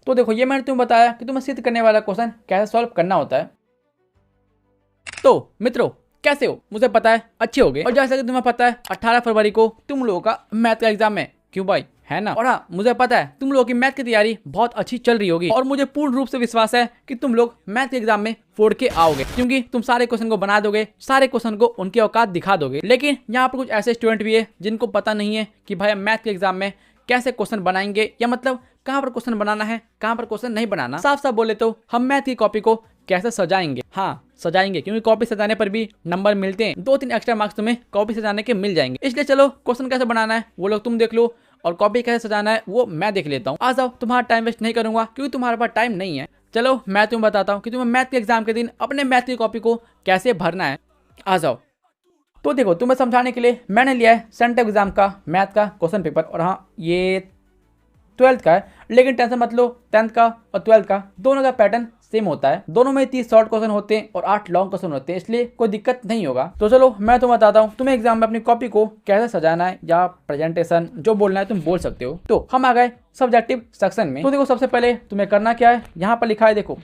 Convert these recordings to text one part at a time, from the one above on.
तो देखो ये मैंने तुम्हें बताया कि तुम्हें सिद्ध करने वाला क्वेश्चन कैसे सॉल्व करना होता है। तो मित्रों कैसे हो, मुझे पता है अच्छे हो गए। और जैसा कि तुम्हें पता है 18 फरवरी को तुम लोगों का मैथ का एग्जाम है, क्यों भाई, है ना। और हाँ मुझे पता है तुम लोगों की मैथ की तैयारी बहुत अच्छी चल रही होगी और मुझे पूर्ण रूप से विश्वास है कि तुम लोग मैथ के एग्जाम में फोड़ के आओगे, क्योंकि तुम सारे क्वेश्चन को बना दोगे, सारे क्वेश्चन को उनकी औकात दिखा दोगे। लेकिन यहाँ पर कुछ ऐसे स्टूडेंट भी है जिनको पता नहीं है कि भाई मैथ के एग्जाम में कैसे क्वेश्चन बनाएंगे, या मतलब कहाँ पर क्वेश्चन बनाना है, कहाँ पर क्वेश्चन नहीं बनाना। साफ साफ बोले तो हम मैथ की कॉपी को कैसे सजाएंगे। हाँ सजाएंगे, क्योंकि कॉपी सजाने पर भी नंबर मिलते हैं, 2-3 एक्स्ट्रा मार्क्स तुम्हें कॉपी सजाने के मिल जाएंगे। इसलिए चलो क्वेश्चन कैसे बनाना है वो लोग तुम देख लो, और कॉपी कैसे सजाना है वो मैं देख लेता हूँ। आ जाओ, तुम्हारा टाइम वेस्ट नहीं करूंगा क्योंकि तुम्हारे पास टाइम नहीं है। चलो मैं तुम्हें बताता हूँ कि तुम्हें मैथ के एग्जाम के दिन अपने मैथ की कॉपी को कैसे भरना है। आ जाओ। तो देखो तुम्हें समझाने के लिए मैंने लिया है सेंटर एग्जाम का मैथ का क्वेश्चन पेपर, और हाँ ये 12th का है, लेकिन टेंशन मत लो, 10th का और 12th का दोनों का पैटर्न सेम होता है। दोनों में 30 शॉर्ट क्वेश्चन होते हैं और 8 लॉन्ग क्वेश्चन होते हैं, इसलिए कोई दिक्कत नहीं होगा। तो चलो मैं तुम्हें बताता हूँ तुम्हें एग्जाम में अपनी कॉपी को कैसे सजाना है, या प्रेजेंटेशन जो बोलना है तुम बोल सकते हो। तो हम आ गए सब्जेक्टिव सेक्शन में। तो देखो सबसे पहले तुम्हें करना क्या है, यहाँ पर लिखा है देखो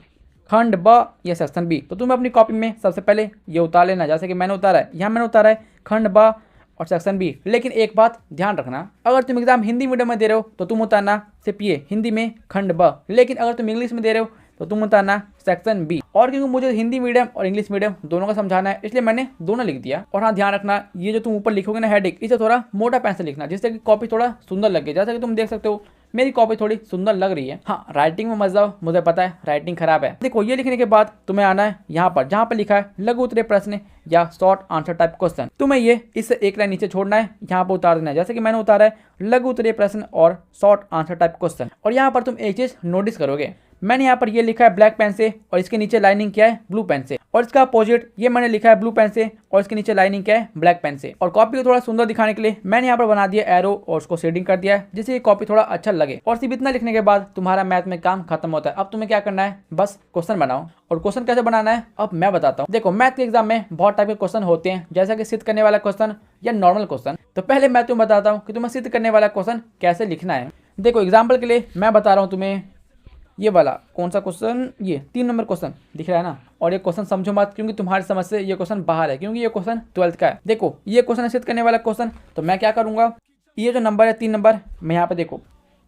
खंड ब या सेक्शन बी। तो तुम्हें अपनी कॉपी में सबसे पहले ये उतार लेना, जैसे कि मैंने उतारा है, यहाँ मैंने उतारा है खंड ब और सेक्शन बी। लेकिन एक बात ध्यान रखना, अगर तुम एग्जाम हिंदी मीडियम में दे रहे हो तो तुम उतारना सिर्फ ये हिंदी में खंड ब, लेकिन अगर तुम इंग्लिश में दे रहे हो तो तुम उतारना सेक्शन बी। और क्योंकि मुझे हिंदी मीडियम और इंग्लिश मीडियम दोनों का समझाना है, इसलिए मैंने दोनों लिख दिया। और हाँ ध्यान रखना, ये जो तुम ऊपर लिखोगे ना हेडिंग, इसे थोड़ा मोटा पेन से लिखना, जिससे कि कॉपी थोड़ा सुंदर लगे। जैसा कि तुम देख सकते हो मेरी कॉपी थोड़ी सुंदर लग रही है। हाँ राइटिंग में मत जाओ, मुझे पता है राइटिंग खराब है। देखो ये लिखने के बाद तुम्हें आना है यहाँ पर, जहाँ पर लिखा है लघु उत्तरीय प्रश्न या शॉर्ट आंसर टाइप क्वेश्चन। तुम्हें ये इससे एक लाइन नीचे छोड़ना है, यहाँ पर उतार देना है, जैसे कि मैंने उतारा है लघु उत्तरीय प्रश्न और शॉर्ट आंसर टाइप क्वेश्चन। और यहाँ पर तुम एक चीज नोटिस करोगे, मैंने यहाँ पर ये लिखा है ब्लैक पेन से और इसके नीचे लाइनिंग क्या है ब्लू पेन से, और इसका अपोजिट ये मैंने लिखा है ब्लू पेन से और इसके नीचे लाइनिंग क्या है ब्लैक पेन से। और कॉपी को थोड़ा सुंदर दिखाने के लिए मैंने यहाँ पर बना दिया एरो और उसको शेडिंग कर दिया है, जिससे कॉपी थोड़ा अच्छा लगे। और सिर्फ इतना लिखने के बाद तुम्हारा मैथ में काम खत्म होता है। अब तुम्हें क्या करना है, बस क्वेश्चन बनाओ। और क्वेश्चन कैसे बनाना है अब मैं बताता हूँ। देखो मैथ के एग्जाम में बहुत टाइप के क्वेश्चन होते हैं, जैसा कि सिद्ध करने वाला क्वेश्चन या नॉर्मल क्वेश्चन। तो पहले मैं तुम्हें बताता हूँ कि तुम्हें सिद्ध करने वाला क्वेश्चन कैसे लिखना है। देखो एग्जाम्पल के लिए मैं बता रहा हूँ तुम्हें, ये वाला कौन सा क्वेश्चन, ये 3 नंबर क्वेश्चन दिख रहा है ना। और ये क्वेश्चन समझो मत, क्योंकि तुम्हारी समझ से ये क्वेश्चन बाहर है, क्योंकि ये क्वेश्चन 12th का है। देखो ये क्वेश्चन सिद्ध करने वाला क्वेश्चन, तो मैं क्या करूंगा, ये जो नंबर है 3 नंबर, मैं यहाँ पे देखो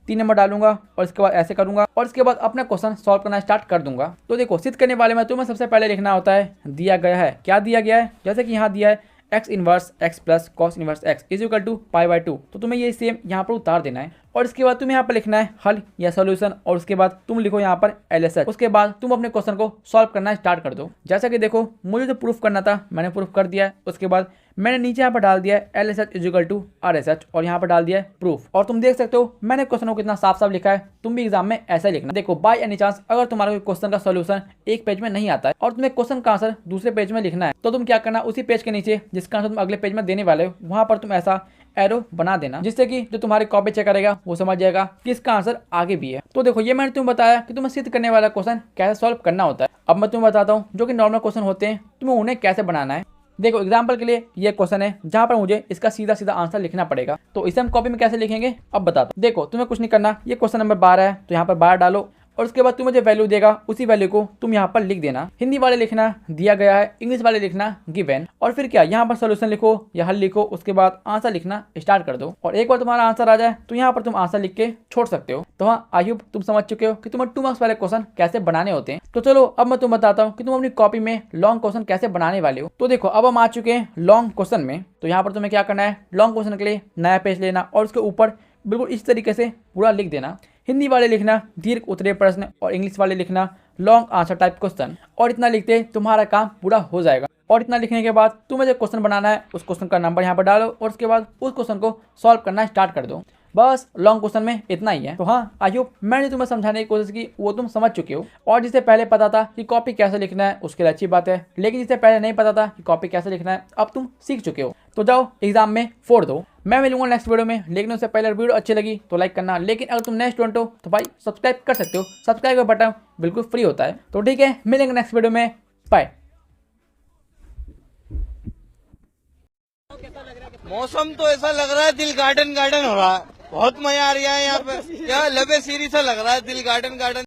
3 नंबर डालूंगा और इसके बाद ऐसे करूंगा और इसके बाद अपना क्वेश्चन सॉल्व करना स्टार्ट कर दूंगा। तो देखो सिद्ध करने वाले में तुम्हें सबसे पहले लिखना होता है दिया गया है, क्या दिया गया है, जैसे कि यहाँ दिया है x inverse x plus cos inverse x is equal to π/2। तो तुम्हें ये सेम यहाँ पर उतार देना है और इसके बाद तुम्हें यहाँ पर लिखना है हल या सॉल्यूशन, और उसके बाद तुम लिखो यहाँ पर LHS। उसके बाद तुम अपने क्वेश्चन को सॉल्व करना स्टार्ट कर दो। जैसा कि देखो मुझे जो प्रूफ करना था मैंने प्रूफ कर दिया है। उसके बाद मैंने नीचे यहाँ पर डाल दिया है LHS is equal to RHS और यहाँ पर डाल दिया है प्रूफ। और तुम देख सकते हो मैंने क्वेश्चन को कितना साफ साफ लिखा है, तुम भी एग्जाम में ऐसा ही लिखना। देखो बाय एनी चांस अगर तुम्हारा कोई क्वेश्चन का सॉल्यूशन एक पेज में नहीं आता है और तुम्हें क्वेश्चन का आंसर दूसरे पेज में लिखना है, तो तुम क्या करना, उसी पेज के नीचे जिसका आंसर तुम अगले पेज में देने वाले हो वहां पर तुम ऐसा एरो बना देना, जिससे कि जो तुम्हारी कॉपी चेक करेगा वो समझ जाएगा कि इसका आंसर आगे भी है। तो देखो ये मैंने तुम्हें बताया कि तुम्हें सिद्ध करने वाला क्वेश्चन कैसे सॉल्व करना होता है। अब मैं तुम्हें बताता हूँ जो कि नॉर्मल क्वेश्चन होते हैं तुम्हें उन्हें कैसे बनाना है। देखो एग्जाम्पल के लिए ये क्वेश्चन है जहां पर मुझे इसका सीधा सीधा आंसर लिखना पड़ेगा, तो इसे हम कॉपी में कैसे लिखेंगे अब बताता हूँ। देखो तुम्हें कुछ नहीं करना, ये क्वेश्चन नंबर 12 है तो यहाँ पर 12 डालो और उसके बाद तुम्हें जो वैल्यू देगा उसी वैल्यू को तुम यहाँ पर लिख देना। हिंदी वाले लिखना दिया गया है, इंग्लिश वाले लिखना गिवन, और फिर क्या यहाँ पर सोल्यूशन लिखो या हल लिखो, उसके बाद आंसर लिखना स्टार्ट कर दो। और एक बार तुम्हारा आंसर आ जाए तो यहाँ पर तुम आंसर लिख के छोड़ सकते हो। तो हाँ आई होप तुम समझ चुके हो कि तुम्हें 2 मार्क्स वाले क्वेश्चन कैसे बनाने होते हैं। तो चलो अब मैं तुम्हें बताता हूँ कि तुम अपनी कॉपी में लॉन्ग क्वेश्चन कैसे बनाने वाले हो। तो देखो अब हम आ चुके हैं लॉन्ग क्वेश्चन में। तो यहाँ पर तुम्हें क्या करना है, लॉन्ग क्वेश्चन के लिए नया पेज लेना और उसके ऊपर बिल्कुल इस तरीके से पूरा लिख देना। हिंदी वाले लिखना दीर्घ उत्तरीय प्रश्न और इंग्लिश वाले लिखना लॉन्ग आंसर टाइप क्वेश्चन। और इतना लिखते तुम्हारा काम पूरा हो जाएगा। और इतना लिखने के बाद तुम्हें जो क्वेश्चन बनाना है उस क्वेश्चन का नंबर यहाँ पर डालो और उसके बाद उस क्वेश्चन को सॉल्व करना स्टार्ट कर दो। बस लॉन्ग क्वेश्चन में इतना ही है। तो हाँ आई होप मैंने तुम्हें समझाने की कोशिश की वो तुम समझ चुके हो। और जिसे पहले पता था कि कॉपी कैसे लिखना है उसके लिए अच्छी बात है, लेकिन जिसे पहले नहीं पता था कि कॉपी कैसे लिखना है अब तुम सीख चुके हो। तो जाओ एग्जाम में फोड़ दो। मैं मिलूंगा नेक्स्ट वीडियो में, लेकिन उससे पहले वीडियो अच्छी लगी तो लाइक करना, लेकिन अगर तुम नए स्टूडेंट हो तो भाई सब्सक्राइब कर सकते हो। सब्सक्राइब का बटन बिल्कुल फ्री होता है। तो ठीक है मिलेंगे नेक्स्ट वीडियो में, बाय। मौसम तो ऐसा लग रहा है दिल गार्डन गार्डन हो रहा है, बहुत मजा आ रहा है यहाँ पे, क्या लबे सीरी सा लग रहा है, दिल गार्डन गार्डन।